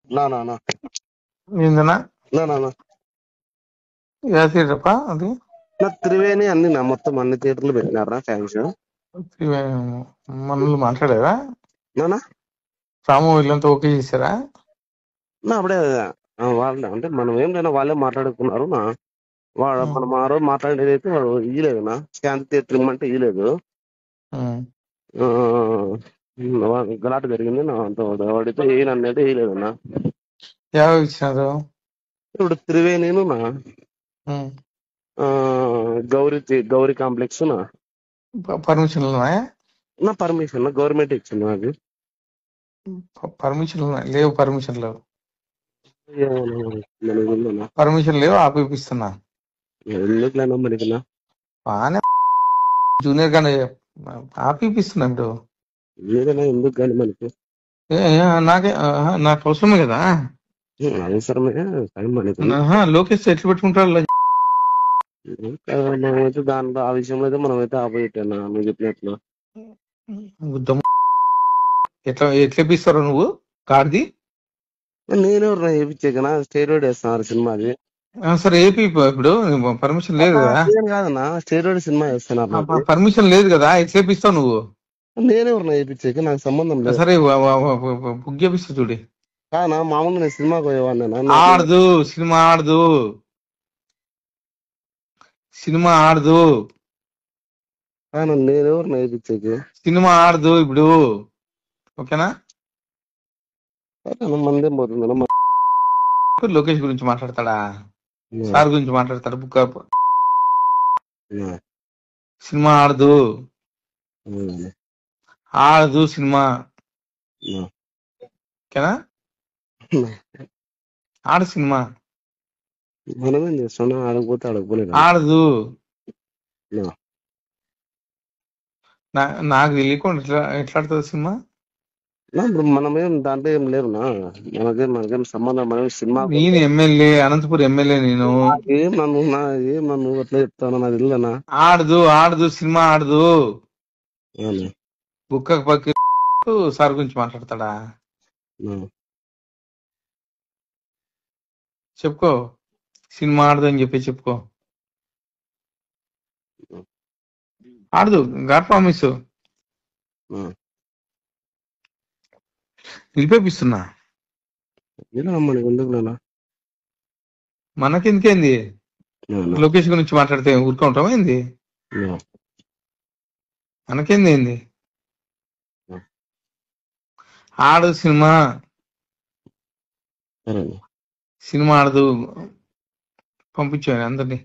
నా నా నా ఏందన్నా నా నా నా థియేటర్పా అది నా త్రివేణి అన్ని నా మొత్తం అన్ని థియేటర్లు పెట్టినారా ఫ్యాన్స్ మనల్ని మాట్లాడారా? నానా రాము వీళ్ళంతా ఓకే చేశారా? నా అప్పుడే వాళ్ళు అంటే మనం ఏం లేనా వాళ్ళే మాట్లాడుకున్నారు నా వాడు మనం ఆ రోజు మాట్లాడేది అయితే వాడు ఇయ్యలేదు నా శాంతి థియేటర్ ఇమ్మంటే ఇయ్యలేదు. గలాట జరిగింది నా అంత వాడితే ఏ నన్ను అయితే వేయలేదు నా. ఎవరు ఇచ్చినారు? ఇప్పుడు త్రివేణిను నా గౌరీ కాంప్లెక్స్ నా పర్మిషన్లు ఉన్నాయా? నా పర్మిషన్ గవర్నమెంట్ ఇచ్చింది నాకు. పర్మిషన్లు లేవు. పర్మిషన్ లేవు. మనకి పర్మిషన్ లేవు. ఆపిస్తున్నా ఎందుకులేనా మనకి బాగానే జూనియర్ గానే ఆపిస్తున్నా ఇప్పుడు. ఏదైనా ఎందుకు కానీ మనకి నాకు అవసరమే కదా. అవసరమే కానీ మనకి లోకేష్ ఎట్లా పెట్టుకుంటారు? మనమైతే దాంట్లో ఆ విషయంలో అయితే మనమైతే ఆపోజిట్ అన్నా నువ్వు చెప్పినట్లు. ఎట్లా ఇప్పిస్తారో నువ్వు కార్ది? నేనెవరు వేయించాకనా స్టేరోయిడ్ వేస్తున్నారు సినిమాది. సరే ఏపీ ఇప్పుడు పర్మిషన్ లేదు కదా. కాదన్నా స్టేరోయిడ్ సినిమా వేస్తున్నారు. పర్మిషన్ లేదు కదా, ఎట్లా ఇప్పిస్తావు నువ్వు? నేనెవరు వేయించాక నాకు సంబంధం లేదు. సరే బుక్ చేపిస్తా చూడి. కానా మామూలుగా నేను సినిమాకి పోయేవాడినా. ఆడదు సినిమా ఆడదు. సినిమా ఆడదు. నేనెవరు వేయించాక సినిమా ఆడదు ఇప్పుడు. ఓకేనా? మందేం పోతుంది. లోకేష్ గురించి మాట్లాడతాడా? సార్ గురించి మాట్లాడతాడు. బుక్ సినిమా ఆడదు. ఆడదు సినిమా. ఓకేనా? ఆడ సినిమా మనమేం చేస్తాం ఆడకపోతే ఆడకపోలేదు. ఆడదు. నాకు తెలియకుండా ఎట్లా ఆడుతుంది సినిమా? ఇప్పుడు మనమేం దాంట్లో ఏం లేదు మనకేం సంబంధం. మనం సినిమా నేను ఎమ్మెల్యే, అనంతపురం ఎమ్మెల్యే. నేను ఏం నన్ను అట్లా చెప్తాను నాకు తెలియదనా. ఆడదు సినిమా ఆడదు. బుక్క పక్క సార్ గురించి మాట్లాడతాడా? చెప్పుకో. సినిమా ఆడదు అని చెప్పి చెప్పుకో. ఆడదు. గాడ్ ప్రామిస్ నిలిపేపిస్తున్నా. మనకెందుకేంది? లోకేష్ గురించి మాట్లాడితే ఊరుకుంటాం ఏంది? మనకేంది ఏంది? ఆడదు సినిమా. సినిమా ఆడదు. పంపించాను అందరినీ.